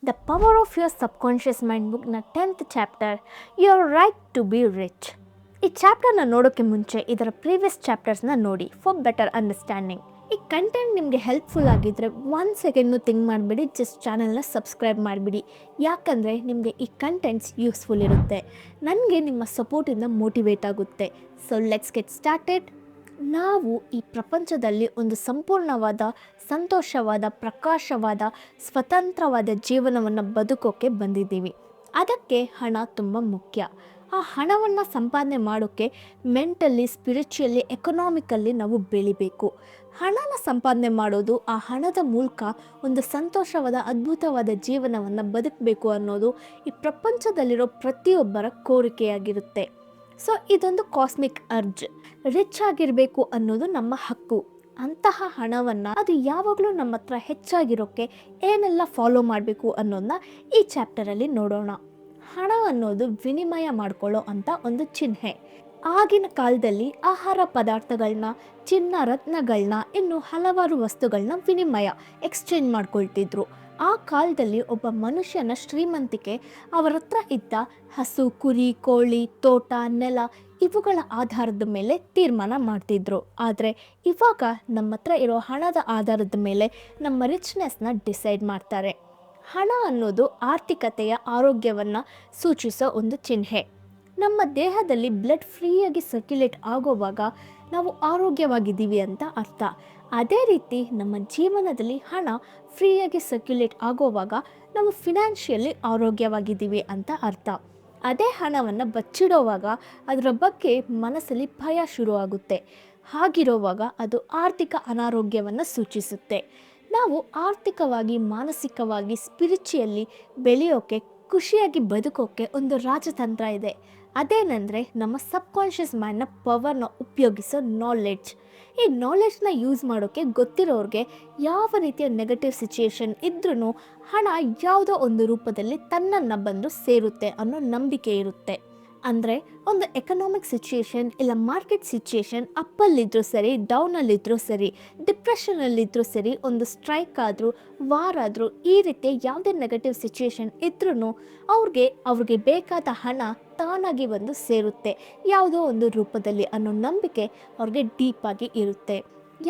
The power of your subconscious mind ಬುಕ್ನ 10th chapter, your right to be rich. ಈ ಚಾಪ್ಟರ್ನ ನೋಡೋಕ್ಕೆ ಮುಂಚೆ ಇದರ ಪ್ರೀವಿಯಸ್ ಚಾಪ್ಟರ್ಸ್ನ ನೋಡಿ ಫಾರ್ ಬೆಟರ್ ಅಂಡರ್ಸ್ಟ್ಯಾಂಡಿಂಗ್. ಈ ಕಂಟೆಂಟ್ ನಿಮಗೆ ಹೆಲ್ಪ್ಫುಲ್ ಆಗಿದ್ದರೆ 1 ಸೆಕೆಂಡ್ನು ಥಿಂಕ್ ಮಾಡಿಬಿಡಿ, ಜಸ್ಟ್ ಚಾನಲ್ನ ಸಬ್ಸ್ಕ್ರೈಬ್ ಮಾಡಿಬಿಡಿ. ಯಾಕಂದರೆ ನಿಮಗೆ ಈ ಕಂಟೆಂಟ್ಸ್ ಯೂಸ್ಫುಲ್ ಇರುತ್ತೆ, ನನಗೆ ನಿಮ್ಮ ಸಪೋರ್ಟಿಂದ ಮೋಟಿವೇಟ್ ಆಗುತ್ತೆ. So let's get started. ನಾವು ಈ ಪ್ರಪಂಚದಲ್ಲಿ ಒಂದು ಸಂಪೂರ್ಣವಾದ, ಸಂತೋಷವಾದ, ಪ್ರಕಾಶವಾದ, ಸ್ವತಂತ್ರವಾದ ಜೀವನವನ್ನು ಬದುಕೋಕ್ಕೆ ಬಂದಿದ್ದೀವಿ. ಅದಕ್ಕೆ ಹಣ ತುಂಬ ಮುಖ್ಯ. ಆ ಹಣವನ್ನು ಸಂಪಾದನೆ ಮಾಡೋಕ್ಕೆ ಮೆಂಟಲಿ, ಸ್ಪಿರಿಚುವಲಿ, ಎಕನಾಮಿಕಲ್ಲಿ ನಾವು ಬೆಳಿಬೇಕು. ಹಣನ ಸಂಪಾದನೆ ಮಾಡೋದು, ಆ ಹಣದ ಮೂಲಕ ಒಂದು ಸಂತೋಷವಾದ, ಅದ್ಭುತವಾದ ಜೀವನವನ್ನು ಬದುಕಬೇಕು ಅನ್ನೋದು ಈ ಪ್ರಪಂಚದಲ್ಲಿರೋ ಪ್ರತಿಯೊಬ್ಬರ ಕೋರಿಕೆಯಾಗಿರುತ್ತೆ. ಸೊ ಇದೊಂದು ಕಾಸ್ಮಿಕ್ ಅರ್ಜ್. ರಿಚ್ ಆಗಿರಬೇಕು ಅನ್ನೋದು ನಮ್ಮ ಹಕ್ಕು. ಅಂತಹ ಹಣವನ್ನು ಅದು ಯಾವಾಗಲೂ ನಮ್ಮ ಹತ್ರ ಹೆಚ್ಚಾಗಿರೋಕ್ಕೆ ಏನೆಲ್ಲ ಫಾಲೋ ಮಾಡಬೇಕು ಅನ್ನೋದನ್ನ ಈ ಚಾಪ್ಟರಲ್ಲಿ ನೋಡೋಣ. ಹಣ ಅನ್ನೋದು ವಿನಿಮಯ ಮಾಡ್ಕೊಳ್ಳೋ ಅಂತ ಒಂದು ಚಿಹ್ನೆ. ಆಗಿನ ಕಾಲದಲ್ಲಿ ಆಹಾರ ಪದಾರ್ಥಗಳನ್ನ, ಚಿನ್ನ, ರತ್ನಗಳನ್ನ, ಇನ್ನು ಹಲವಾರು ವಸ್ತುಗಳನ್ನ ವಿನಿಮಯ, ಎಕ್ಸ್ಚೇಂಜ್ ಮಾಡ್ಕೊಳ್ತಿದ್ರು. ಆ ಕಾಲದಲ್ಲಿ ಒಬ್ಬ ಮನುಷ್ಯನ ಶ್ರೀಮಂತಿಕೆ ಅವರ ಹತ್ರ ಇದ್ದ ಹಸು, ಕುರಿ, ಕೋಳಿ, ತೋಟ, ನೆಲ ಇವುಗಳ ಆಧಾರದ ಮೇಲೆ ತೀರ್ಮಾನ ಮಾಡ್ತಿದ್ರು. ಆದರೆ ಇವಾಗ ನಮ್ಮ ಹತ್ರ ಇರೋ ಹಣದ ಆಧಾರದ ಮೇಲೆ ನಮ್ಮ ರಿಚ್ನೆಸ್ನ ಡಿಸೈಡ್ ಮಾಡ್ತಾರೆ. ಹಣ ಅನ್ನೋದು ಆರ್ಥಿಕತೆಯ ಆರೋಗ್ಯವನ್ನು ಸೂಚಿಸೋ ಒಂದು ಚಿಹ್ನೆ. ನಮ್ಮ ದೇಹದಲ್ಲಿ ಬ್ಲಡ್ ಫ್ರೀಯಾಗಿ ಸರ್ಕ್ಯುಲೇಟ್ ಆಗೋವಾಗ ನಾವು ಆರೋಗ್ಯವಾಗಿದ್ದೀವಿ ಅಂತ ಅರ್ಥ. ಅದೇ ರೀತಿ ನಮ್ಮ ಜೀವನದಲ್ಲಿ ಹಣ ಫ್ರೀಯಾಗಿ ಸರ್ಕ್ಯುಲೇಟ್ ಆಗೋವಾಗ ನಾವು ಫಿನಾನ್ಷಿಯಲಿ ಆರೋಗ್ಯವಾಗಿದ್ದೀವಿ ಅಂತ ಅರ್ಥ. ಅದೇ ಹಣವನ್ನು ಬಚ್ಚಿಡೋವಾಗ ಅದರ ಬಗ್ಗೆ ಮನಸ್ಸಲ್ಲಿ ಭಯ ಶುರುವಾಗುತ್ತೆ. ಹಾಗಿರೋವಾಗ ಅದು ಆರ್ಥಿಕ ಅನಾರೋಗ್ಯವನ್ನು ಸೂಚಿಸುತ್ತೆ. ನಾವು ಆರ್ಥಿಕವಾಗಿ, ಮಾನಸಿಕವಾಗಿ, ಸ್ಪಿರಿಚುವಲಿ ಬೆಳೆಯೋಕ್ಕೆ, ಖುಷಿಯಾಗಿ ಬದುಕೋಕ್ಕೆ ಒಂದು ರಾಜತಂತ್ರ ಇದೆ. ಅದೇನೆಂದರೆ ನಮ್ಮ ಸಬ್ಕಾನ್ಷಿಯಸ್ ಮೈಂಡ್ನ ಪವರ್ನ ಉಪಯೋಗಿಸೋ ನಾಲೆಡ್ಜ್. ಈ ನಾಲೆಡ್ಜ್ನ ಯೂಸ್ ಮಾಡೋಕ್ಕೆ ಗೊತ್ತಿರೋರಿಗೆ ಯಾವ ರೀತಿಯ ನೆಗೆಟಿವ್ ಸಿಚುಯೇಷನ್ ಇದ್ರೂ ಹಣ ಯಾವುದೋ ಒಂದು ರೂಪದಲ್ಲಿ ತನ್ನನ್ನು ಬಂದು ಸೇರುತ್ತೆ ಅನ್ನೋ ನಂಬಿಕೆ ಇರುತ್ತೆ. ಅಂದರೆ ಒಂದು ಎಕನಾಮಿಕ್ ಸಿಚುಯೇಷನ್ ಇಲ್ಲ ಮಾರ್ಕೆಟ್ ಸಿಚುಯೇಷನ್ ಅಪ್ಪಲ್ಲಿದ್ದರೂ ಸರಿ, ಡೌನಲ್ಲಿದ್ದರೂ ಸರಿ, ಡಿಪ್ರೆಷನಲ್ಲಿದ್ದರೂ ಸರಿ, ಒಂದು ಸ್ಟ್ರೈಕ್ ಆದರೂ, ವಾರ್ ಆದರೂ, ಈ ರೀತಿಯ ಯಾವುದೇ ನೆಗೆಟಿವ್ ಸಿಚುಯೇಷನ್ ಇದ್ರೂ ಅವ್ರಿಗೆ ಬೇಕಾದ ಹಣ ತಾನಾಗಿ ಬಂದು ಸೇರುತ್ತೆ ಯಾವುದೋ ಒಂದು ರೂಪದಲ್ಲಿ ಅನ್ನೋ ನಂಬಿಕೆ ಅವ್ರಿಗೆ ಡೀಪಾಗಿ ಇರುತ್ತೆ.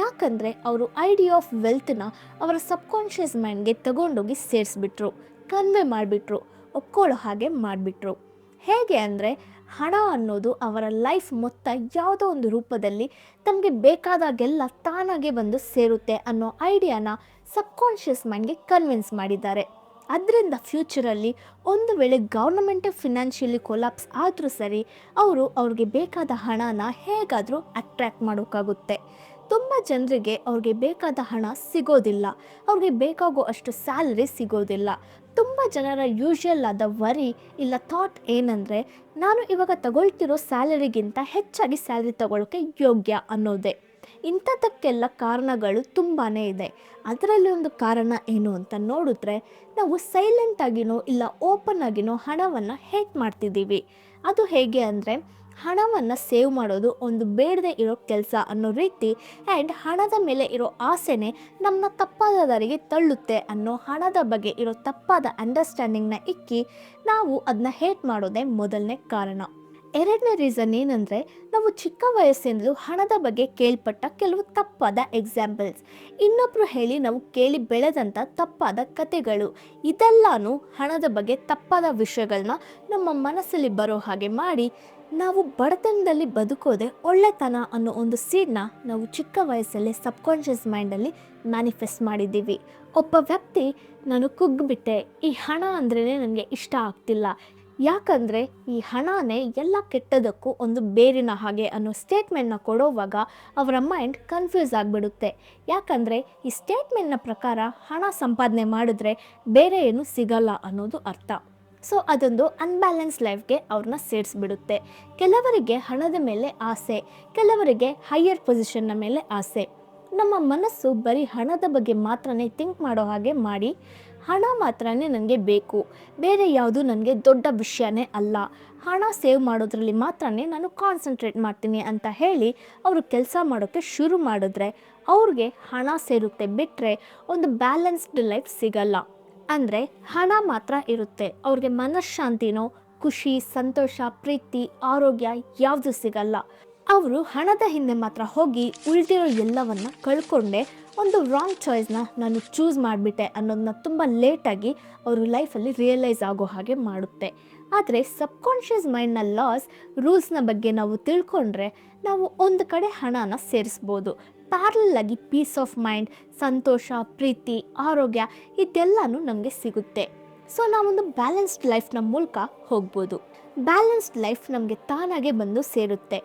ಯಾಕಂದರೆ ಅವರು ಐಡಿಯಾ ಆಫ್ ವೆಲ್ತ್ನ ಅವರ ಸಬ್ಕಾನ್ಷಿಯಸ್ ಮೈಂಡ್ಗೆ ತಗೊಂಡೋಗಿ ಸೇರಿಸ್ಬಿಟ್ರು, ಕನ್ವೆ ಮಾಡಿಬಿಟ್ರು, ಒಪ್ಕೊಳ್ಳೋ ಹಾಗೆ ಮಾಡಿಬಿಟ್ರು. ಹೇಗೆ ಅಂದರೆ ಹಣ ಅನ್ನೋದು ಅವರ ಲೈಫ್ ಮೊತ್ತ ಯಾವುದೋ ಒಂದು ರೂಪದಲ್ಲಿ ತಮಗೆ ಬೇಕಾದಾಗೆಲ್ಲ ತಾನಾಗೆ ಬಂದು ಸೇರುತ್ತೆ ಅನ್ನೋ ಐಡಿಯಾನ ಸಬ್ಕಾನ್ಷಿಯಸ್ ಮೈಂಡ್ಗೆ ಕನ್ವಿನ್ಸ್ ಮಾಡಿದ್ದಾರೆ. ಅದರಿಂದ ಫ್ಯೂಚರಲ್ಲಿ ಒಂದು ವೇಳೆ ಗೌರ್ಮೆಂಟ್ ಫಿನಾನ್ಷಿಯಲಿ ಕೊಲಾಪ್ಸ್ ಆದರೂ ಸರಿ, ಅವ್ರಿಗೆ ಬೇಕಾದ ಹಣನ ಹೇಗಾದರೂ ಅಟ್ರ್ಯಾಕ್ಟ್ ಮಾಡೋಕ್ಕಾಗುತ್ತೆ. ತುಂಬ ಜನರಿಗೆ ಅವ್ರಿಗೆ ಬೇಕಾದ ಹಣ ಸಿಗೋದಿಲ್ಲ, ಅವ್ರಿಗೆ ಬೇಕಾಗೋ ಅಷ್ಟು ಸ್ಯಾಲರಿ ಸಿಗೋದಿಲ್ಲ. ತುಂಬ ಜನರ ಯೂಶುವಲ್ ಆದ ವರಿ ಇಲ್ಲ ಥಾಟ್ ಏನಂದರೆ, ನಾನು ಇವಾಗ ತಗೊಳ್ತಿರೋ ಸ್ಯಾಲರಿಗಿಂತ ಹೆಚ್ಚಾಗಿ ಸ್ಯಾಲರಿ ತಗೊಳ್ಳೋಕ್ಕೆ ಯೋಗ್ಯ ಅನ್ನೋದೇ. ಇಂಥದ್ದಕ್ಕೆಲ್ಲ ಕಾರಣಗಳು ತುಂಬಾ ಇದೆ. ಅದರಲ್ಲಿ ಒಂದು ಕಾರಣ ಏನು ಅಂತ ನೋಡಿದ್ರೆ, ನಾವು ಸೈಲೆಂಟಾಗಿನೋ ಇಲ್ಲ ಓಪನ್ ಆಗಿನೋ ಹಣವನ್ನು ಹೇಟ್ ಮಾಡ್ತಿದ್ದೀವಿ. ಅದು ಹೇಗೆ ಅಂದರೆ, ಹಣವನ್ನು ಸೇವ್ ಮಾಡೋದು ಒಂದು ಬೇಡದೆ ಇರೋ ಕೆಲಸ ಅನ್ನೋ ರೀತಿ, ಆ್ಯಂಡ್ ಹಣದ ಮೇಲೆ ಇರೋ ಆಸೆನೇ ನಮ್ಮನ್ನ ತಪ್ಪಾದ ದಾರಿಗೆ ತಳ್ಳುತ್ತೆ ಅನ್ನೋ ಹಣದ ಬಗ್ಗೆ ಇರೋ ತಪ್ಪಾದ ಅಂಡರ್ಸ್ಟ್ಯಾಂಡಿಂಗ್ನ ಇಕ್ಕಿ ನಾವು ಅದನ್ನ ಹೇಟ್ ಮಾಡೋದೇ ಮೊದಲನೇ ಕಾರಣ. ಎರಡನೇ ರೀಸನ್ ಏನಂದರೆ, ನಾವು ಚಿಕ್ಕ ವಯಸ್ಸಿನಲ್ಲೂ ಹಣದ ಬಗ್ಗೆ ಕೇಳ್ಪಟ್ಟ ಕೆಲವು ತಪ್ಪಾದ ಎಕ್ಸಾಂಪಲ್ಸ್, ಇನ್ನೊಬ್ಬರು ಹೇಳಿ ನಾವು ಕೇಳಿ ಬೆಳೆದಂಥ ತಪ್ಪಾದ ಕತೆಗಳು, ಇದೆಲ್ಲನೂ ಹಣದ ಬಗ್ಗೆ ತಪ್ಪಾದ ವಿಷಯಗಳನ್ನ ನಮ್ಮ ಮನಸ್ಸಲ್ಲಿ ಬರೋ ಹಾಗೆ ಮಾಡಿ ನಾವು ಬಡತನದಲ್ಲಿ ಬದುಕೋದೆ ಒಳ್ಳೆತನ ಅನ್ನೋ ಒಂದು ಸೀಡ್ನ ನಾವು ಚಿಕ್ಕ ವಯಸ್ಸಲ್ಲೇ ಸಬ್ಕಾನ್ಷಿಯಸ್ ಮೈಂಡಲ್ಲಿ ಮ್ಯಾನಿಫೆಸ್ಟ್ ಮಾಡಿದ್ದೀವಿ. ಒಬ್ಬ ವ್ಯಕ್ತಿ, ನಾನು ಕುಗ್ಗಿಬಿಟ್ಟೆ, ಈ ಹಣ ಅಂದ್ರೇ ನನಗೆ ಇಷ್ಟ ಆಗ್ತಿಲ್ಲ, ಯಾಕಂದರೆ ಈ ಹಣನೇ ಎಲ್ಲ ಕೆಟ್ಟದಕ್ಕೂ ಒಂದು ಬೇರಿನ ಹಾಗೆ ಅನ್ನೋ ಸ್ಟೇಟ್ಮೆಂಟ್ನ ಕೊಡೋವಾಗ ಅವರ ಮೈಂಡ್ ಕನ್ಫ್ಯೂಸ್ ಆಗಿಬಿಡುತ್ತೆ. ಯಾಕಂದರೆ ಈ ಸ್ಟೇಟ್ಮೆಂಟ್ನ ಪ್ರಕಾರ ಹಣ ಸಂಪಾದನೆ ಮಾಡಿದ್ರೆ ಬೇರೆ ಏನೂ ಸಿಗಲ್ಲ ಅನ್ನೋದು ಅರ್ಥ. ಸೊ ಅದೊಂದು ಅನ್ಬ್ಯಾಲೆನ್ಸ್ ಲೈಫ್ಗೆ ಅವ್ರನ್ನ ಸೇರಿಸ್ಬಿಡುತ್ತೆ. ಕೆಲವರಿಗೆ ಹಣದ ಮೇಲೆ ಆಸೆ, ಕೆಲವರಿಗೆ ಹೈಯರ್ ಪೊಸಿಷನ್ನ ಮೇಲೆ ಆಸೆ. ನಮ್ಮ ಮನಸ್ಸು ಬರೀ ಹಣದ ಬಗ್ಗೆ ಮಾತ್ರನೇ ಥಿಂಕ್ ಮಾಡೋ ಹಾಗೆ ಮಾಡಿ, ಹಣ ಮಾತ್ರನೇ ನನಗೆ ಬೇಕು, ಬೇರೆ ಯಾವುದು ನನಗೆ ದೊಡ್ಡ ವಿಷಯನೇ ಅಲ್ಲ, ಹಣ ಸೇವ್ ಮಾಡೋದ್ರಲ್ಲಿ ಮಾತ್ರನೇ ನಾನು ಕಾನ್ಸಂಟ್ರೇಟ್ ಮಾಡ್ತೀನಿ ಅಂತ ಹೇಳಿ ಅವರು ಕೆಲಸ ಮಾಡೋಕ್ಕೆ ಶುರು ಮಾಡಿದ್ರೆ ಅವ್ರಿಗೆ ಹಣ ಸೇರುತ್ತೆ ಬಿಟ್ಟರೆ ಒಂದು ಬ್ಯಾಲೆನ್ಸ್ಡ್ ಲೈಫ್ ಸಿಗಲ್ಲ. ಅಂದರೆ ಹಣ ಮಾತ್ರ ಇರುತ್ತೆ, ಅವ್ರಿಗೆ ಮನಃಶಾಂತಿನೋ ಖುಷಿ ಸಂತೋಷ ಪ್ರೀತಿ ಆರೋಗ್ಯ ಯಾವುದು ಸಿಗಲ್ಲ. ಅವರು ಹಣದ ಹಿಂದೆ ಮಾತ್ರ ಹೋಗಿ ಉಳಿದಿರೋ ಎಲ್ಲವನ್ನ ಕಳ್ಕೊಂಡೆ ಒಂದು ರಾಂಗ್ ಚಾಯ್ಸ್ನ ನಾನು ಚೂಸ್ ಮಾಡಿಬಿಟ್ಟೆ ಅನ್ನೋದನ್ನ ತುಂಬ ಲೇಟಾಗಿ ಅವರು ಲೈಫಲ್ಲಿ ರಿಯಲೈಸ್ ಆಗೋ ಹಾಗೆ ಮಾಡುತ್ತೆ. ಆದರೆ ಸಬ್ಕಾನ್ಷಿಯಸ್ ಮೈಂಡ್ನ ಲಾಸ್ ರೂಲ್ಸ್ನ ಬಗ್ಗೆ ನಾವು ತಿಳ್ಕೊಂಡ್ರೆ ನಾವು ಒಂದು ಕಡೆ ಹಣನ ಸೇರಿಸ್ಬೋದು. ಪ್ಯಾರಲ್ ಆಗಿ ಪೀಸ್ ಆಫ್ ಮೈಂಡ್ ಸಂತೋಷ ಪ್ರೀತಿ ಆರೋಗ್ಯ ಇದೆಲ್ಲನೂ ನಮಗೆ ಸಿಗುತ್ತೆ. ಸೊ ನಾವೊಂದು ಬ್ಯಾಲೆನ್ಸ್ಡ್ ಲೈಫ್ನ ಮೂಲಕ ಹೋಗ್ಬೋದು. ಬ್ಯಾಲೆನ್ಸ್ಡ್ ಲೈಫ್ ನಮಗೆ ತಾನಾಗೆ ಬಂದು ಸೇರುತ್ತೆ.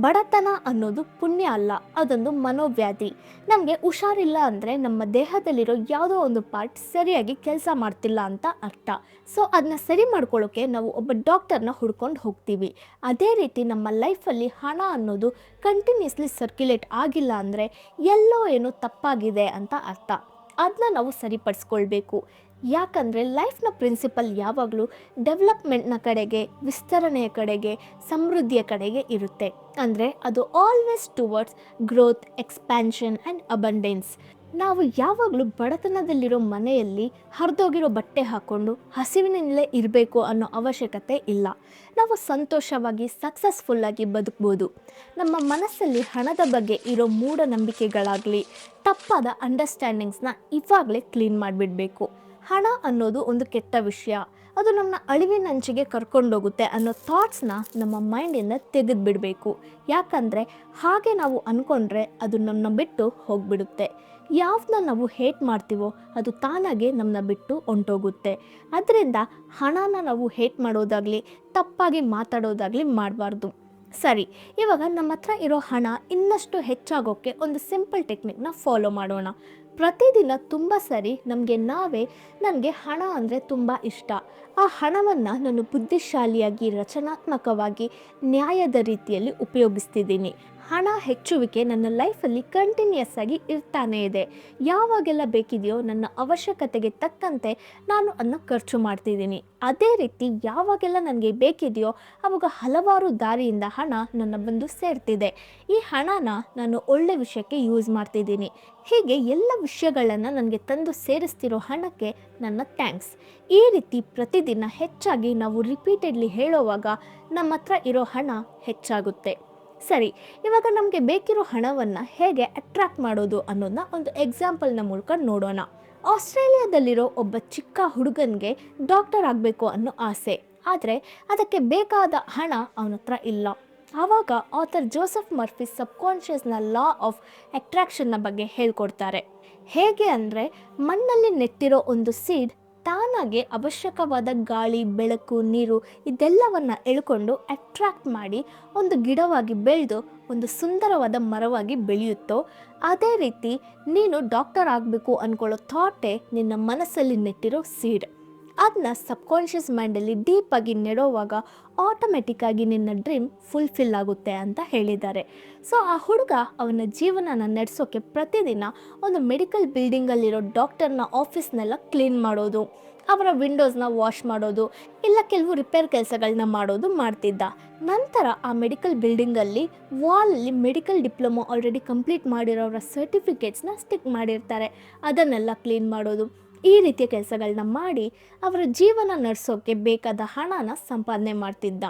ಬಡತನ ಅನ್ನೋದು ಪುಣ್ಯ ಅಲ್ಲ, ಅದೊಂದು ಮನೋವ್ಯಾಧಿ. ನಮಗೆ ಹುಷಾರಿಲ್ಲ ಅಂದರೆ ನಮ್ಮ ದೇಹದಲ್ಲಿರೋ ಯಾವುದೋ ಒಂದು ಪಾರ್ಟ್ ಸರಿಯಾಗಿ ಕೆಲಸ ಮಾಡ್ತಿಲ್ಲ ಅಂತ ಅರ್ಥ. ಸೊ ಅದನ್ನ ಸರಿ ಮಾಡ್ಕೊಳ್ಳೋಕ್ಕೆ ನಾವು ಒಬ್ಬ ಡಾಕ್ಟರ್ನ ಹುಡ್ಕೊಂಡು ಹೋಗ್ತೀವಿ. ಅದೇ ರೀತಿ ನಮ್ಮ ಲೈಫಲ್ಲಿ ಹಣ ಅನ್ನೋದು ಕಂಟಿನ್ಯೂಸ್ಲಿ ಸರ್ಕ್ಯುಲೇಟ್ ಆಗಿಲ್ಲ ಅಂದರೆ ಎಲ್ಲೋ ಏನೋ ತಪ್ಪಾಗಿದೆ ಅಂತ ಅರ್ಥ. ಅದನ್ನ ನಾವು ಸರಿಪಡಿಸ್ಕೊಳ್ಬೇಕು. ಯಾಕಂದರೆ ಲೈಫ್ನ ಪ್ರಿನ್ಸಿಪಲ್ ಯಾವಾಗಲೂ ಡೆವಲಪ್ಮೆಂಟ್ನ ಕಡೆಗೆ ವಿಸ್ತರಣೆಯ ಕಡೆಗೆ ಸಮೃದ್ಧಿಯ ಕಡೆಗೆ ಇರುತ್ತೆ. ಅಂದರೆ ಅದು always towards growth expansion and abundance. ನಾವು ಯಾವಾಗಲೂ ಬಡತನದಲ್ಲಿರೋ ಮನೆಯಲ್ಲಿ ಹರಿದೋಗಿರೋ ಬಟ್ಟೆ ಹಾಕ್ಕೊಂಡು ಹಸಿವಿನಲ್ಲೇ ಇರಬೇಕು ಅನ್ನೋ ಅವಶ್ಯಕತೆ ಇಲ್ಲ. ನಾವು ಸಂತೋಷವಾಗಿ ಸಕ್ಸಸ್ಫುಲ್ಲಾಗಿ ಬದುಕ್ಬೋದು. ನಮ್ಮ ಮನಸ್ಸಲ್ಲಿ ಹಣದ ಬಗ್ಗೆ ಇರೋ ಮೂಢನಂಬಿಕೆಗಳಾಗಲಿ ತಪ್ಪಾದ ಅಂಡರ್ಸ್ಟ್ಯಾಂಡಿಂಗ್ಸ್ನ ಇವಾಗಲೇ ಕ್ಲೀನ್ ಮಾಡಿಬಿಡಬೇಕು. ಹಣ ಅನ್ನೋದು ಒಂದು ಕೆಟ್ಟ ವಿಷಯ, ಅದು ನಮ್ಮ ಅಳಿವಿನಂಚಿಗೆ ಕರ್ಕೊಂಡೋಗುತ್ತೆ ಅನ್ನೋ ಥಾಟ್ಸ್ನ ನಮ್ಮ ಮೈಂಡಿಂದ ತೆಗೆದುಬಿಡಬೇಕು. ಯಾಕಂದರೆ ಹಾಗೆ ನಾವು ಅಂದ್ಕೊಂಡ್ರೆ ಅದು ನಮ್ಮನ್ನ ಬಿಟ್ಟು ಹೋಗಿಬಿಡುತ್ತೆ. ಯಾವ್ದನ್ನ ನಾವು ಹೇಟ್ ಮಾಡ್ತೀವೋ ಅದು ತಾನಾಗೆ ನಮ್ಮನ್ನ ಬಿಟ್ಟು ಹೊಂಟೋಗುತ್ತೆ. ಅದರಿಂದ ಹಣನ ನಾವು ಹೇಟ್ ಮಾಡೋದಾಗಲಿ ತಪ್ಪಾಗಿ ಮಾತಾಡೋದಾಗಲಿ ಮಾಡಬಾರ್ದು. ಸರಿ, ಇವಾಗ ನಮ್ಮ ಹತ್ರ ಇರೋ ಹಣ ಇನ್ನಷ್ಟು ಹೆಚ್ಚಾಗೋಕ್ಕೆ ಒಂದು ಸಿಂಪಲ್ ಟೆಕ್ನಿಕ್ನ ಫಾಲೋ ಮಾಡೋಣ. ಪ್ರತಿದಿನ ತುಂಬ ಸರಿ ನನಗೆ ಹಣ ಅಂದರೆ ತುಂಬ ಇಷ್ಟ, ಆ ಹಣವನ್ನು ನಾನು ಬುದ್ಧಿಶಾಲಿಯಾಗಿ ರಚನಾತ್ಮಕವಾಗಿ ನ್ಯಾಯದ ರೀತಿಯಲ್ಲಿ ಉಪಯೋಗಿಸ್ತಿದ್ದೀನಿ. ಹಣ ಹೆಚ್ಚುವಿಕೆ ನನ್ನ ಲೈಫಲ್ಲಿ ಕಂಟಿನ್ಯೂಸ್ ಆಗಿ ಇರ್ತಾನೇ ಇದೆ. ಯಾವಾಗೆಲ್ಲ ಬೇಕಿದೆಯೋ ನನ್ನ ಅವಶ್ಯಕತೆಗೆ ತಕ್ಕಂತೆ ನಾನು ಅದನ್ನ ಖರ್ಚು ಮಾಡ್ತಿದ್ದೀನಿ. ಅದೇ ರೀತಿ ಯಾವಾಗೆಲ್ಲ ನನಗೆ ಬೇಕಿದೆಯೋ ಆವಾಗ ಹಲವಾರು ದಾರಿಯಿಂದ ಹಣ ನನ್ನ ಬಂದು ಸೇರ್ತಿದೆ. ಈ ಹಣನ ನಾನು ಒಳ್ಳೆ ವಿಷಯಕ್ಕೆ ಯೂಸ್ ಮಾಡ್ತಿದ್ದೀನಿ. ಹೀಗೆ ಎಲ್ಲ ವಿಷಯಗಳನ್ನು ನನಗೆ ತಂದು ಸೇರಿಸ್ತಿರೋ ಹಣಕ್ಕೆ ನನ್ನ ಥ್ಯಾಂಕ್ಸ್. ಈ ರೀತಿ ಪ್ರತಿದಿನ ಹೆಚ್ಚಾಗಿ ನಾವು ರಿಪೀಟೆಡ್ಲಿ ಹೇಳೋವಾಗ ನಮ್ಮ ಹತ್ರ ಇರೋ ಹಣ ಹೆಚ್ಚಾಗುತ್ತೆ. ಸರಿ, ಇವಾಗ ನಮಗೆ ಬೇಕಿರೋ ಹಣವನ್ನು ಹೇಗೆ ಅಟ್ರಾಕ್ಟ್ ಮಾಡೋದು ಅನ್ನೋದನ್ನ ಒಂದು ಎಕ್ಸಾಂಪಲ್ನ ಮೂಲಕ ನೋಡೋಣ. ಆಸ್ಟ್ರೇಲಿಯಾದಲ್ಲಿರೋ ಒಬ್ಬ ಚಿಕ್ಕ ಹುಡುಗನಿಗೆ ಡಾಕ್ಟರ್ ಆಗಬೇಕು ಅನ್ನೋ ಆಸೆ, ಆದರೆ ಅದಕ್ಕೆ ಬೇಕಾದ ಹಣ ಅವನ ಹತ್ರ ಇಲ್ಲ. ಆವಾಗ ಆಥರ್ ಜೋಸೆಫ್ ಮರ್ಫಿ ಸಬ್ಕಾನ್ಷಿಯಸ್ನ ಲಾ ಆಫ್ ಅಟ್ರಾಕ್ಷನ್ನ ಬಗ್ಗೆ ಹೇಳ್ಕೊಡ್ತಾರೆ. ಹೇಗೆ ಅಂದರೆ ಮಣ್ಣಲ್ಲಿ ನೆಟ್ಟಿರೋ ಒಂದು ಸೀಡ್ ತಾನಾಗೆ ಅವಶ್ಯಕವಾದ ಗಾಳಿ ಬೆಳಕು ನೀರು ಇದೆಲ್ಲವನ್ನು ಎಳ್ಕೊಂಡು ಅಟ್ರಾಕ್ಟ್ ಮಾಡಿ ಒಂದು ಗಿಡವಾಗಿ ಬೆಳೆದು ಒಂದು ಸುಂದರವಾದ ಮರವಾಗಿ ಬೆಳೆಯುತ್ತೋ, ಅದೇ ರೀತಿ ನೀನು ಡಾಕ್ಟರ್ ಆಗಬೇಕು ಅಂದ್ಕೊಳ್ಳೋ ಥಾಟೇ ನಿನ್ನ ಮನಸ್ಸಲ್ಲಿ ನೆಟ್ಟಿರೋ ಸೀಡ್. ಅದನ್ನ ಸಬ್ಕಾನ್ಷಿಯಸ್ ಮೈಂಡಲ್ಲಿ ಡೀಪಾಗಿ ನೆಡೋವಾಗ ಆಟೋಮೆಟಿಕ್ಕಾಗಿ ನಿನ್ನ ಡ್ರೀಮ್ ಫುಲ್ಫಿಲ್ ಆಗುತ್ತೆ ಅಂತ ಹೇಳಿದ್ದಾರೆ. ಸೊ ಆ ಹುಡುಗ ಅವನ ಜೀವನನ ನಡೆಸೋಕ್ಕೆ ಪ್ರತಿದಿನ ಒಂದು ಮೆಡಿಕಲ್ ಬಿಲ್ಡಿಂಗಲ್ಲಿರೋ ಡಾಕ್ಟರ್ನ ಆಫೀಸ್ನೆಲ್ಲ ಕ್ಲೀನ್ ಮಾಡೋದು, ಅವರ ವಿಂಡೋಸ್ನ ವಾಶ್ ಮಾಡೋದು, ಇಲ್ಲ ಕೆಲವು ರಿಪೇರ್ ಕೆಲಸಗಳನ್ನ ಮಾಡೋದು ಮಾಡ್ತಿದ್ದ. ನಂತರ ಆ ಮೆಡಿಕಲ್ ಬಿಲ್ಡಿಂಗಲ್ಲಿ ವಾಲಲ್ಲಿ ಮೆಡಿಕಲ್ ಡಿಪ್ಲೊಮಾ ಆಲ್ರೆಡಿ ಕಂಪ್ಲೀಟ್ ಮಾಡಿರೋರ ಸರ್ಟಿಫಿಕೇಟ್ಸ್ನ ಸ್ಟಿಕ್ ಮಾಡಿರ್ತಾರೆ, ಅದನ್ನೆಲ್ಲ ಕ್ಲೀನ್ ಮಾಡೋದು, ಈ ರೀತಿಯ ಕೆಲಸಗಳನ್ನ ಮಾಡಿ ಅವರ ಜೀವನ ನಡೆಸೋಕ್ಕೆ ಬೇಕಾದ ಹಣನ ಸಂಪಾದನೆ ಮಾಡ್ತಿದ್ದ.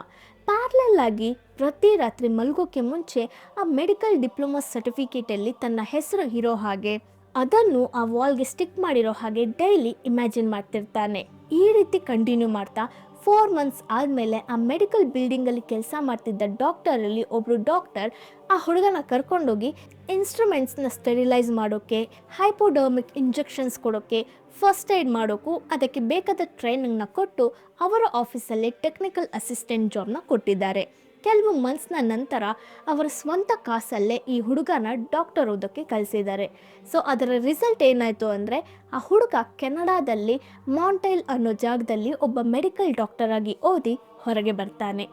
ಪ್ಯಾರಲಲ್ ಆಗಿ ಪ್ರತಿ ರಾತ್ರಿ ಮಲಗೋಕ್ಕೆ ಮುಂಚೆ ಆ ಮೆಡಿಕಲ್ ಡಿಪ್ಲೊಮಾ ಸರ್ಟಿಫಿಕೇಟಲ್ಲಿ ತನ್ನ ಹೆಸರು ಇರೋ ಹಾಗೆ ಅದನ್ನು ಆ ವಾಲ್ಗೆ ಸ್ಟಿಕ್ ಮಾಡಿರೋ ಹಾಗೆ ಡೈಲಿ ಇಮ್ಯಾಜಿನ್ ಮಾಡ್ತಿರ್ತಾನೆ. ಈ ರೀತಿ ಕಂಟಿನ್ಯೂ ಮಾಡ್ತಾ 4 ಮಂತ್ಸ್ ಆದಮೇಲೆ ಆ ಮೆಡಿಕಲ್ ಬಿಲ್ಡಿಂಗಲ್ಲಿ ಕೆಲಸ ಮಾಡ್ತಿದ್ದ ಡಾಕ್ಟರಲ್ಲಿ ಒಬ್ಬರು ಡಾಕ್ಟರ್ ಆ ಹುಡುಗನ ಕರ್ಕೊಂಡೋಗಿ ಇನ್ಸ್ಟ್ರೂಮೆಂಟ್ಸ್ನ ಸ್ಟೆರಿಲೈಸ್ ಮಾಡೋಕ್ಕೆ, ಹೈಪೋಡರ್ಮಿಕ್ ಇಂಜೆಕ್ಷನ್ಸ್ ಕೊಡೋಕ್ಕೆ, ಫಸ್ಟ್ ಏಡ್ ಮಾಡೋಕ್ಕೂ ಅದಕ್ಕೆ ಬೇಕಾದ ಟ್ರೈನಿಂಗ್ನ ಕೊಟ್ಟು ಅವರ ಆಫೀಸಲ್ಲಿ ಟೆಕ್ನಿಕಲ್ ಅಸಿಸ್ಟೆಂಟ್ ಜಾಬ್ನ ಕೊಟ್ಟಿದ್ದಾರೆ. ಕೆಲವು ಮಂತ್ಸ್ನ ನಂತರ ಅವರ ಸ್ವಂತ ಕಾಸಲ್ಲೇ ಈ ಹುಡುಗನ ಡಾಕ್ಟರ್ ಓದೋಕ್ಕೆ ಕಲಿಸಿದ್ದಾರೆ. ಸೊ ಅದರ ರಿಸಲ್ಟ್ ಏನಾಯಿತು ಅಂದರೆ ಆ ಹುಡುಗ ಕೆನಡಾದಲ್ಲಿ ಮಾಂಟೈಲ್ ಅನ್ನೋ ಜಾಗದಲ್ಲಿ ಒಬ್ಬ ಮೆಡಿಕಲ್ ಡಾಕ್ಟರ್ ಆಗಿ ಓದಿ ಹೊರಗೆ ಬರ್ತಾನೆ.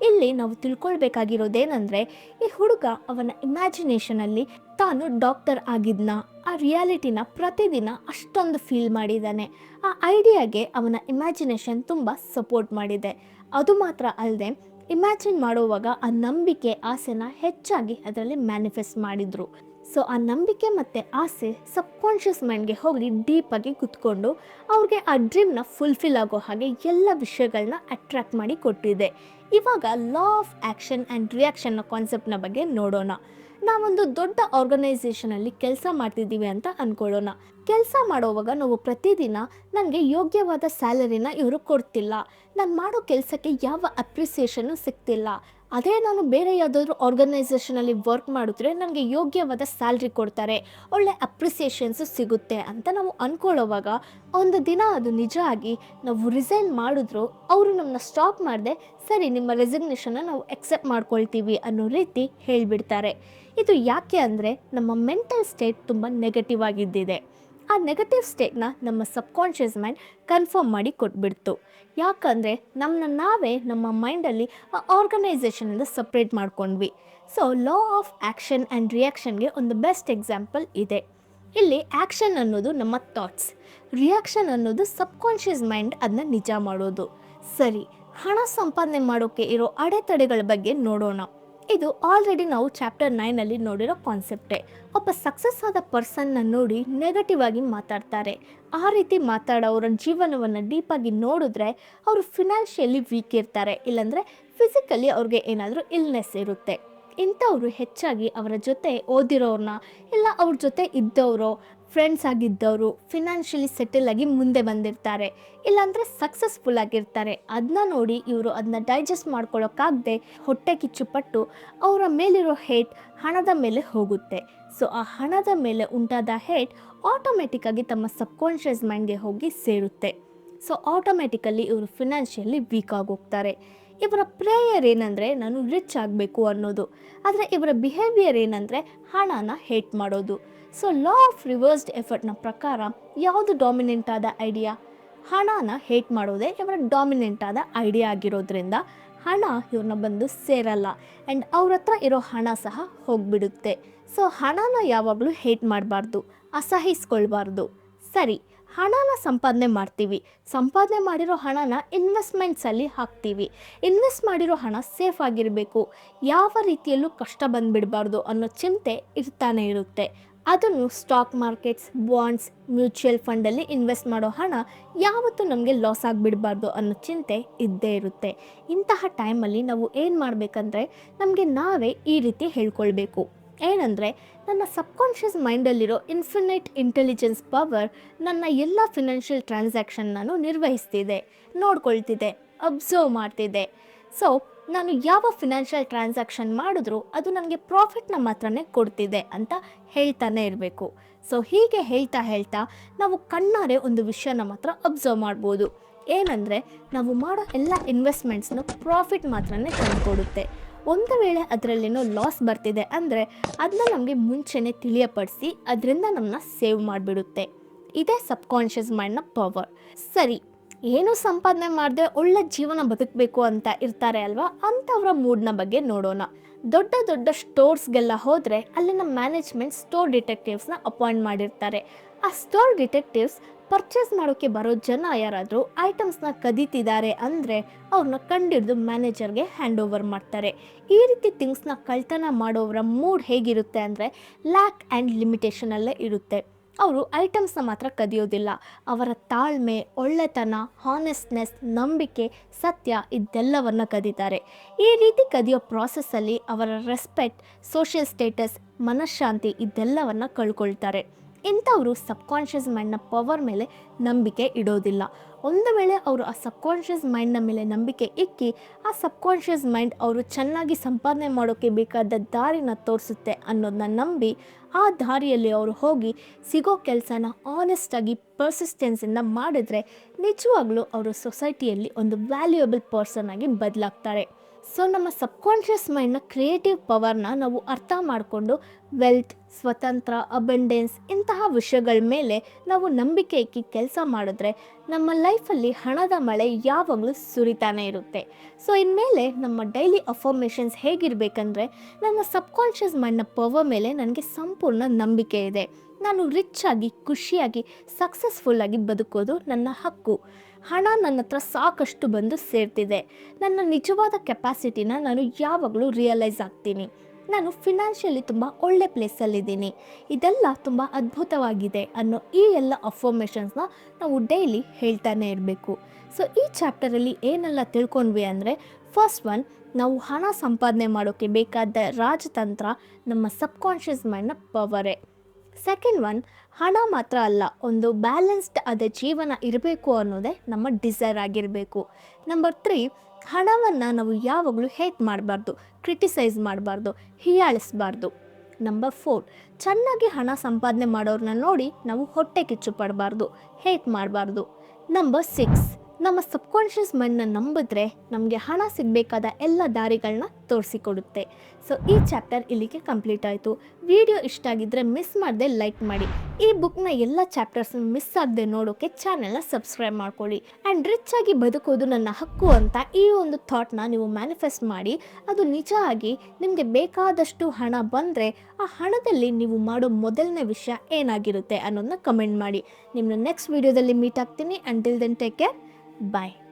ಇಲ್ಲಿ ನಾವು ತಿಳ್ಕೊಳ್ಬೇಕಾಗಿರೋದೇನೆಂದರೆ ಈ ಹುಡುಗ ಅವನ ಇಮ್ಯಾಜಿನೇಷನಲ್ಲಿ ತಾನು ಡಾಕ್ಟರ್ ಆಗಿದ್ನ, ಆ ರಿಯಾಲಿಟಿನ ಪ್ರತಿದಿನ ಅಷ್ಟೊಂದು ಫೀಲ್ ಮಾಡಿದ್ದಾನೆ. ಆ ಐಡಿಯಾಗೆ ಅವನ ಇಮ್ಯಾಜಿನೇಷನ್ ತುಂಬ ಸಪೋರ್ಟ್ ಮಾಡಿದೆ. ಅದು ಮಾತ್ರ ಅಲ್ಲದೆ ಇಮ್ಯಾಜಿನ್ ಮಾಡುವಾಗ ಆ ನಂಬಿಕೆ ಆಸೆನ ಹೆಚ್ಚಾಗಿ ಅದರಲ್ಲಿ ಮ್ಯಾನಿಫೆಸ್ಟ್ ಮಾಡಿದರು. ಸೊ ಆ ನಂಬಿಕೆ ಮತ್ತು ಆಸೆ ಸಬ್ಕಾನ್ಷಿಯಸ್ ಮೈಂಡ್ಗೆ ಹೋಗಿ ಡೀಪಾಗಿ ಕುತ್ಕೊಂಡು ಅವ್ರಿಗೆ ಆ ಡ್ರೀಮ್ನ ಫುಲ್ಫಿಲ್ ಆಗೋ ಹಾಗೆ ಎಲ್ಲ ವಿಷಯಗಳನ್ನ ಅಟ್ರ್ಯಾಕ್ಟ್ ಮಾಡಿ ಕೊಟ್ಟಿದೆ. ಇವಾಗ ಲಾ ಆಫ್ ಆ್ಯಕ್ಷನ್ ಆ್ಯಂಡ್ ರಿಯಾಕ್ಷನ್ನ ಕಾನ್ಸೆಪ್ಟ್ನ ಬಗ್ಗೆ ನೋಡೋಣ. ನಾವೊಂದು ದೊಡ್ಡ ಆರ್ಗನೈಸೇಷನಲ್ಲಿ ಕೆಲಸ ಮಾಡ್ತಿದ್ದೀವಿ ಅಂತ ಅಂದ್ಕೊಳ್ಳೋಣ. ಕೆಲಸ ಮಾಡೋವಾಗ ನಾವು ಪ್ರತಿದಿನ ನನಗೆ ಯೋಗ್ಯವಾದ ಸ್ಯಾಲರಿನ ಇವರು ಕೊಡ್ತಿಲ್ಲ, ನಾನು ಮಾಡೋ ಕೆಲಸಕ್ಕೆ ಯಾವ ಅಪ್ರಿಸಿಯೇಷನ್ನು ಸಿಗ್ತಿಲ್ಲ, ಅದೇ ನಾನು ಬೇರೆ ಯಾವುದಾದ್ರೂ ಆರ್ಗನೈಸೇಷನಲ್ಲಿ ವರ್ಕ್ ಮಾಡಿದ್ರೆ ನನಗೆ ಯೋಗ್ಯವಾದ ಸ್ಯಾಲ್ರಿ ಕೊಡ್ತಾರೆ, ಒಳ್ಳೆ ಅಪ್ರಿಸಿಯೇಷನ್ಸು ಸಿಗುತ್ತೆ ಅಂತ ನಾವು ಅಂದ್ಕೊಳ್ಳೋವಾಗ ಒಂದು ದಿನ ಅದು ನಿಜ ಆಗಿ ನಾವು ರಿಸೈನ್ ಮಾಡಿದ್ರು ಅವರು ನಮ್ಮನ್ನ ಸ್ಟಾಪ್ ಮಾಡದೆ ಸರಿ ನಿಮ್ಮ ರೆಸಿಗ್ನೇಷನ್ನ ನಾವು ಎಕ್ಸೆಪ್ಟ್ ಮಾಡ್ಕೊಳ್ತೀವಿ ಅನ್ನೋ ರೀತಿ ಹೇಳಿಬಿಡ್ತಾರೆ. ಇದು ಯಾಕೆ ಅಂದರೆ ನಮ್ಮ ಮೆಂಟಲ್ ಸ್ಟೇಟ್ ತುಂಬ ನೆಗೆಟಿವ್ ಆಗಿದ್ದಿದೆ. ಆ ನೆಗೆಟಿವ್ ಸ್ಟೇಟ್ನ ನಮ್ಮ ಸಬ್ಕಾನ್ಷಿಯಸ್ ಮೈಂಡ್ ಕನ್ಫರ್ಮ್ ಮಾಡಿ ಕೊಟ್ಬಿಡ್ತು. ಯಾಕಂದರೆ ನಾವೇ ನಮ್ಮ ಮೈಂಡಲ್ಲಿ ಆ ಆರ್ಗನೈಸೇಷನಿಂದ ಸಪ್ರೇಟ್ ಮಾಡ್ಕೊಂಡ್ವಿ. So law of action and ರಿಯಾಕ್ಷನ್ಗೆ ಒಂದು ಬೆಸ್ಟ್ ಎಕ್ಸಾಂಪಲ್ ಇದೆ. ಇಲ್ಲಿ ಆ್ಯಕ್ಷನ್ ಅನ್ನೋದು ನಮ್ಮ ಥಾಟ್ಸ್, ರಿಯಾಕ್ಷನ್ ಅನ್ನೋದು ಸಬ್ಕಾನ್ಷಿಯಸ್ ಮೈಂಡ್ ಅದನ್ನ ನಿಜ ಮಾಡೋದು. ಸರಿ, ಹಣ ಸಂಪಾದನೆ ಮಾಡೋಕ್ಕೆ ಇರೋ ಅಡೆತಡೆಗಳ ಬಗ್ಗೆ ನೋಡೋಣ. ಇದು ಆಲ್ರೆಡಿ ನಾವು ಚಾಪ್ಟರ್ 9 ನೋಡಿರೋ ಕಾನ್ಸೆಪ್ಟೇ. ಒಬ್ಬ ಸಕ್ಸಸ್ ಆದ ಪರ್ಸನ್ನ ನೋಡಿ ನೆಗೆಟಿವ್ ಆಗಿ ಮಾತಾಡ್ತಾರೆ. ಆ ರೀತಿ ಮಾತಾಡೋರ ಜೀವನವನ್ನು ಡೀಪಾಗಿ ನೋಡಿದ್ರೆ ಅವರು ಫಿನಾನ್ಷಿಯಲಿ ವೀಕ್ ಇರ್ತಾರೆ, ಇಲ್ಲಾಂದರೆ ಫಿಸಿಕಲಿ ಅವ್ರಿಗೆ ಏನಾದರೂ ಇಲ್ನೆಸ್ ಇರುತ್ತೆ. ಇಂಥವರು ಹೆಚ್ಚಾಗಿ ಅವರ ಜೊತೆ ಓದಿರೋರನ್ನ ಇಲ್ಲ ಅವ್ರ ಜೊತೆ ಇದ್ದವರು ಫ್ರೆಂಡ್ಸ್ ಆಗಿದ್ದವರು ಫಿನಾನ್ಷಿಯಲಿ ಸೆಟಲ್ ಆಗಿ ಮುಂದೆ ಬಂದಿರ್ತಾರೆ, ಇಲ್ಲಾಂದರೆ ಸಕ್ಸಸ್ಫುಲ್ ಆಗಿರ್ತಾರೆ. ಅದನ್ನ ನೋಡಿ ಇವರು ಅದನ್ನ ಡೈಜೆಸ್ಟ್ ಮಾಡ್ಕೊಳ್ಳೋಕ್ಕಾಗದೆ ಹೊಟ್ಟೆ ಕಿಚ್ಚುಪಟ್ಟು ಅವರ ಮೇಲಿರೋ ಹೇಟ್ ಹಣದ ಮೇಲೆ ಹೋಗುತ್ತೆ. ಸೊ ಆ ಹಣದ ಮೇಲೆ ಉಂಟಾದ ಹೇಟ್ ಆಟೋಮೆಟಿಕ್ಕಾಗಿ ತಮ್ಮ ಸಬ್ಕಾನ್ಷಿಯಸ್ ಮೈಂಡ್ಗೆ ಹೋಗಿ ಸೇರುತ್ತೆ. ಸೊ ಆಟೋಮೆಟಿಕಲಿ ಇವರು ಫಿನಾನ್ಷಿಯಲಿ ವೀಕ್ ಆಗೋಗ್ತಾರೆ. ಇವರ ಪ್ರೇಯರ್ ಏನಂದರೆ ನಾನು ರಿಚ್ ಆಗಬೇಕು ಅನ್ನೋದು, ಆದರೆ ಇವರ ಬಿಹೇವಿಯರ್ ಏನಂದರೆ ಹಣನ ಹೇಟ್ ಮಾಡೋದು. ಸೊ ಲಾ ಆಫ್ ರಿವರ್ಸ್ಡ್ ಎಫರ್ಟ್ನ ಪ್ರಕಾರ ಯಾವುದು ಡಾಮಿನೆಂಟ್ ಆದ ಐಡಿಯಾ? ಹಣನ ಹೇಟ್ ಮಾಡೋದೇ ಇವರ ಡಾಮಿನೆಂಟ್ ಆದ ಐಡಿಯಾ ಆಗಿರೋದ್ರಿಂದ ಹಣ ಇವ್ರನ್ನ ಬಂದು ಸೇರಲ್ಲ ಆ್ಯಂಡ್ ಅವ್ರ ಹತ್ರ ಇರೋ ಹಣ ಸಹ ಹೋಗಿಬಿಡುತ್ತೆ. ಸೊ ಹಣನ ಯಾವಾಗಲೂ ಹೇಟ್ ಮಾಡಬಾರ್ದು, ಅಸಹಿಸ್ಕೊಳ್ಬಾರ್ದು. ಸರಿ, ಹಣನ ಸಂಪಾದನೆ ಮಾಡ್ತೀವಿ, ಸಂಪಾದನೆ ಮಾಡಿರೋ ಹಣನ ಇನ್ವೆಸ್ಟ್ಮೆಂಟ್ಸಲ್ಲಿ ಹಾಕ್ತೀವಿ. ಇನ್ವೆಸ್ಟ್ ಮಾಡಿರೋ ಹಣ ಸೇಫ್ ಆಗಿರಬೇಕು, ಯಾವ ರೀತಿಯಲ್ಲೂ ಕಷ್ಟ ಬಂದುಬಿಡಬಾರ್ದು ಅನ್ನೋ ಚಿಂತೆ ಇರ್ತಾನೆ ಇರುತ್ತೆ. ಅದನ್ನು ಸ್ಟಾಕ್ ಮಾರ್ಕೆಟ್ಸ್, ಬಾಂಡ್ಸ್, ಮ್ಯೂಚುವಲ್ ಫಂಡಲ್ಲಿ ಇನ್ವೆಸ್ಟ್ ಮಾಡೋ ಹಣ ಯಾವತ್ತೂ ನಮಗೆ ಲಾಸ್ ಆಗಿಬಿಡಬಾರ್ದು ಅನ್ನೋ ಚಿಂತೆ ಇದ್ದೇ ಇರುತ್ತೆ. ಇಂತಹ ಟೈಮಲ್ಲಿ ನಾವು ಏನು ಮಾಡಬೇಕಂದ್ರೆ ನಮಗೆ ನಾವೇ ಈ ರೀತಿ ಹೇಳ್ಕೊಳ್ಬೇಕು. ಏನಂದರೆ ನನ್ನ ಸಬ್ಕಾನ್ಷಿಯಸ್ ಮೈಂಡಲ್ಲಿರೋ ಇನ್ಫಿನೈಟ್ ಇಂಟೆಲಿಜೆನ್ಸ್ ಪವರ್ ನನ್ನ ಎಲ್ಲ ಫಿನಾನ್ಷಿಯಲ್ ಟ್ರಾನ್ಸಾಕ್ಷನ್ ನಾನು ನಿರ್ವಹಿಸ್ತಿದೆ, ನೋಡ್ಕೊಳ್ತಿದೆ, ಅಬ್ಸರ್ವ್ ಮಾಡ್ತಿದೆ. ಸೊ ನಾನು ಯಾವ ಫಿನಾನ್ಷಿಯಲ್ ಟ್ರಾನ್ಸಾಕ್ಷನ್ ಮಾಡಿದ್ರೂ ಅದು ನನಗೆ ಪ್ರಾಫಿಟ್ನ ಮಾತ್ರನೇ ಕೊಡ್ತಿದೆ ಅಂತ ಹೇಳ್ತಾನೆ ಇರಬೇಕು. ಸೊ ಹೀಗೆ ಹೇಳ್ತಾ ನಾವು ಕಣ್ಣಾರೆ ಒಂದು ವಿಷಯನ ಮಾತ್ರ ಅಬ್ಸರ್ವ್ ಮಾಡ್ಬೋದು. ಏನಂದರೆ ನಾವು ಮಾಡೋ ಎಲ್ಲ ಇನ್ವೆಸ್ಟ್ಮೆಂಟ್ಸ್ನು ಪ್ರಾಫಿಟ್ ಮಾತ್ರನೇ ತಂದುಕೊಡುತ್ತೆ. ಒಂದು ವೇಳೆ ಅದರಲ್ಲೇನೋ ಲಾಸ್ ಬರ್ತಿದೆ ಅಂದರೆ ಅದನ್ನ ನಮಗೆ ಮುಂಚೆನೇ ತಿಳಿಯಪಡಿಸಿ ಅದರಿಂದ ನಮ್ಮನ್ನ ಸೇವ್ ಮಾಡಿಬಿಡುತ್ತೆ. ಇದೇ ಸಬ್ಕಾನ್ಷಿಯಸ್ ಮೈಂಡ್ನ ಪವರ್. ಸರಿ, ಏನು ಸಂಪಾದನೆ ಮಾಡದೆ ಒಳ್ಳೆ ಜೀವನ ಬದುಕಬೇಕು ಅಂತ ಇರ್ತಾರೆ ಅಲ್ವಾ, ಅಂಥವ್ರ ಮೂಡ್ನ ಬಗ್ಗೆ ನೋಡೋಣ. ದೊಡ್ಡ ದೊಡ್ಡ ಸ್ಟೋರ್ಸ್ಗೆಲ್ಲ ಹೋದರೆ ಅಲ್ಲಿನ ಮ್ಯಾನೇಜ್ಮೆಂಟ್ ಸ್ಟೋರ್ ಡಿಟೆಕ್ಟಿವ್ಸ್ನ ಅಪಾಯಿಂಟ್ ಮಾಡಿರ್ತಾರೆ. ಆ ಸ್ಟೋರ್ ಡಿಟೆಕ್ಟಿವ್ಸ್ ಪರ್ಚೇಸ್ ಮಾಡೋಕ್ಕೆ ಬರೋ ಜನ ಯಾರಾದರೂ ಐಟಮ್ಸ್ನ ಕದೀತಿದ್ದಾರೆ ಅಂದರೆ ಅವ್ರನ್ನ ಕಂಡಿಡಿದು ಮ್ಯಾನೇಜರ್ಗೆ ಹ್ಯಾಂಡ್ ಓವರ್ ಮಾಡ್ತಾರೆ. ಈ ರೀತಿ ಥಿಂಗ್ಸ್ನ ಕಳ್ತನ ಮಾಡೋರ ಮೂಡ್ ಹೇಗಿರುತ್ತೆ ಅಂದರೆ ಲ್ಯಾಕ್ ಆ್ಯಂಡ್ ಲಿಮಿಟೇಷನಲ್ಲೇ ಇರುತ್ತೆ. ಅವರು ಐಟಮ್ಸ್ನ ಮಾತ್ರ ಕದಿಯೋದಿಲ್ಲ, ಅವರ ತಾಳ್ಮೆ, ಒಳ್ಳೆತನ, ಹಾನೆಸ್ಟ್ನೆಸ್, ನಂಬಿಕೆ, ಸತ್ಯ ಇದೆಲ್ಲವನ್ನು ಕದೀತಾರೆ. ಈ ರೀತಿ ಕದಿಯೋ ಪ್ರಾಸೆಸ್ಸಲ್ಲಿ ಅವರ ರೆಸ್ಪೆಕ್ಟ್, ಸೋಷಿಯಲ್ ಸ್ಟೇಟಸ್, ಮನಃಶಾಂತಿ ಇದೆಲ್ಲವನ್ನು ಕಳ್ಕೊಳ್ತಾರೆ. ಇಂಥವರು ಸಬ್ಕಾನ್ಷಿಯಸ್ ಮೈಂಡ್ನ ಪವರ್ ಮೇಲೆ ನಂಬಿಕೆ ಇಡೋದಿಲ್ಲ. ಒಂದು ವೇಳೆ ಅವರು ಆ ಸಬ್ಕಾನ್ಷಿಯಸ್ ಮೈಂಡ್ನ ಮೇಲೆ ನಂಬಿಕೆ ಇಕ್ಕಿ ಆ ಸಬ್ಕಾನ್ಷಿಯಸ್ ಮೈಂಡ್ ಅವರು ಚೆನ್ನಾಗಿ ಸಂಪಾದನೆ ಮಾಡೋಕ್ಕೆ ಬೇಕಾದ ದಾರಿನ ತೋರಿಸುತ್ತೆ ಅನ್ನೋದನ್ನ ನಂಬಿ ಆ ದಾರಿಯಲ್ಲಿ ಅವರು ಹೋಗಿ ಸಿಗೋ ಕೆಲಸನ ಆನೆಸ್ಟಾಗಿ ಪರ್ಸಿಸ್ಟೆನ್ಸಿಂದ ಮಾಡಿದ್ರೆ ನಿಜವಾಗ್ಲೂ ಅವರು ಸೊಸೈಟಿಯಲ್ಲಿ ಒಂದು ವ್ಯಾಲ್ಯೂಯಬಲ್ ಪರ್ಸನ್ ಆಗಿ ಬದಲಾಗ್ತಾರೆ. ಸೊ ನಮ್ಮ ಸಬ್ಕಾನ್ಷಿಯಸ್ ಮೈಂಡ್ನ ಕ್ರಿಯೇಟಿವ್ ಪವರ್ನ ನಾವು ಅರ್ಥ ಮಾಡಿಕೊಂಡು ವೆಲ್ತ್, ಸ್ವತಂತ್ರ, ಅಬಂಡೆನ್ಸ್ ಇಂತಹ ವಿಷಯಗಳ ಮೇಲೆ ನಾವು ನಂಬಿಕೆ ಇಕ್ಕಿ ಕೆಲಸ ಮಾಡಿದ್ರೆ ನಮ್ಮ ಲೈಫಲ್ಲಿ ಹಣದ ಮಳೆ ಯಾವಾಗಲೂ ಸುರಿತಾನೆ ಇರುತ್ತೆ. ಸೊ ಇನ್ಮೇಲೆ ನಮ್ಮ ಡೈಲಿ ಅಫರ್ಮೇಷನ್ಸ್ ಹೇಗಿರಬೇಕಂದ್ರೆ ನನ್ನ ಸಬ್ಕಾನ್ಷಿಯಸ್ ಮೈಂಡ್ನ ಪವರ್ ಮೇಲೆ ನನಗೆ ಸಂಪೂರ್ಣ ನಂಬಿಕೆ ಇದೆ, ನಾನು ರಿಚ್ ಆಗಿ, ಖುಷಿಯಾಗಿ, ಸಕ್ಸಸ್ಫುಲ್ಲಾಗಿ ಬದುಕೋದು ನನ್ನ ಹಕ್ಕು, ಹಣ ನನ್ನ ಹತ್ರ ಸಾಕಷ್ಟು ಬಂದು ಸೇರ್ತಿದೆ, ನನ್ನ ನಿಜವಾದ ಕೆಪಾಸಿಟಿನ ನಾನು ಯಾವಾಗಲೂ ರಿಯಲೈಸ್ ಆಗ್ತೀನಿ, ನಾನು ಫಿನಾನ್ಷಿಯಲಿ ತುಂಬ ಒಳ್ಳೆ ಪ್ಲೇಸಲ್ಲಿದ್ದೀನಿ, ಇದೆಲ್ಲ ತುಂಬ ಅದ್ಭುತವಾಗಿದೆ ಅನ್ನೋ ಈ ಎಲ್ಲ ಅಫರ್ಮೇಷನ್ಸ್ನ ನಾವು ಡೈಲಿ ಹೇಳ್ತಾನೆ ಇರಬೇಕು. ಸೊ ಈ ಚಾಪ್ಟರಲ್ಲಿ ಏನೆಲ್ಲ ತಿಳ್ಕೊಂಡ್ವಿ ಅಂದರೆ, ಫಸ್ಟ್ ಒನ್, ನಾವು ಹಣ ಸಂಪಾದನೆ ಮಾಡೋಕ್ಕೆ ಬೇಕಾದ ರಾಜತಂತ್ರ ನಮ್ಮ ಸಬ್ಕಾನ್ಷಿಯಸ್ ಮೈಂಡ್ನ ಪವರೇ. ಸೆಕೆಂಡ್ ಒನ್, ಹಣ ಮಾತ್ರ ಅಲ್ಲ, ಒಂದು ಬ್ಯಾಲೆನ್ಸ್ಡ್ ಆದ ಜೀವನ ಇರಬೇಕು ಅನ್ನೋದೇ ನಮ್ಮ ಡಿಸೈರ್ ಆಗಿರಬೇಕು. ನಂಬರ್ 3, ಹಣವನ್ನು ನಾವು ಯಾವಾಗಲೂ ಹೇಟ್ ಮಾಡಬಾರ್ದು, ಕ್ರಿಟಿಸೈಸ್ ಮಾಡಬಾರ್ದು, ಹೀಯಾಳಿಸಬಾರ್ದು. ನಂಬರ್ 4, ಚೆನ್ನಾಗಿ ಹಣ ಸಂಪಾದನೆ ಮಾಡೋರನ್ನ ನೋಡಿ ನಾವು ಹೊಟ್ಟೆ ಕಿಚ್ಚು ಪಡಬಾರ್ದು, ಹೇಟ್ ಮಾಡಬಾರ್ದು. ನಂಬರ್ 6, ನಮ್ಮ ಸಬ್ಕಾನ್ಷಿಯಸ್ ಮೈಂಡ್ನ ನಂಬಿದ್ರೆ ನಮಗೆ ಹಣ ಸಿಗಬೇಕಾದ ಎಲ್ಲ ದಾರಿಗಳನ್ನ ತೋರಿಸಿಕೊಡುತ್ತೆ. ಸೊ ಈ ಚಾಪ್ಟರ್ ಇಲ್ಲಿಗೆ ಕಂಪ್ಲೀಟ್ ಆಯಿತು. ವಿಡಿಯೋ ಇಷ್ಟ ಆಗಿದ್ದರೆ ಮಿಸ್ ಮಾಡದೆ ಲೈಕ್ ಮಾಡಿ. ಈ ಬುಕ್ನ ಎಲ್ಲ ಚಾಪ್ಟರ್ಸ್ನ ಮಿಸ್ ಆಗದೆ ನೋಡೋಕ್ಕೆ ಚಾನೆಲ್ನ ಸಬ್ಸ್ಕ್ರೈಬ್ ಮಾಡ್ಕೊಳ್ಳಿ. ಆ್ಯಂಡ್ ರಿಚ್ ಆಗಿ ಬದುಕೋದು ನನ್ನ ಹಕ್ಕು ಅಂತ ಈ ಒಂದು ಥಾಟ್ನ ನೀವು ಮ್ಯಾನಿಫೆಸ್ಟ್ ಮಾಡಿ, ಅದು ನಿಜ ಆಗಿ ನಿಮಗೆ ಬೇಕಾದಷ್ಟು ಹಣ ಬಂದರೆ ಆ ಹಣದಲ್ಲಿ ನೀವು ಮಾಡೋ ಮೊದಲನೇ ವಿಷಯ ಏನಾಗಿರುತ್ತೆ ಅನ್ನೋದನ್ನ ಕಮೆಂಟ್ ಮಾಡಿ. ನಿಮ್ಮನ್ನ ನೆಕ್ಸ್ಟ್ ವಿಡಿಯೋದಲ್ಲಿ ಮೀಟ್ ಆಗ್ತೀನಿ. Until then take care. Bye.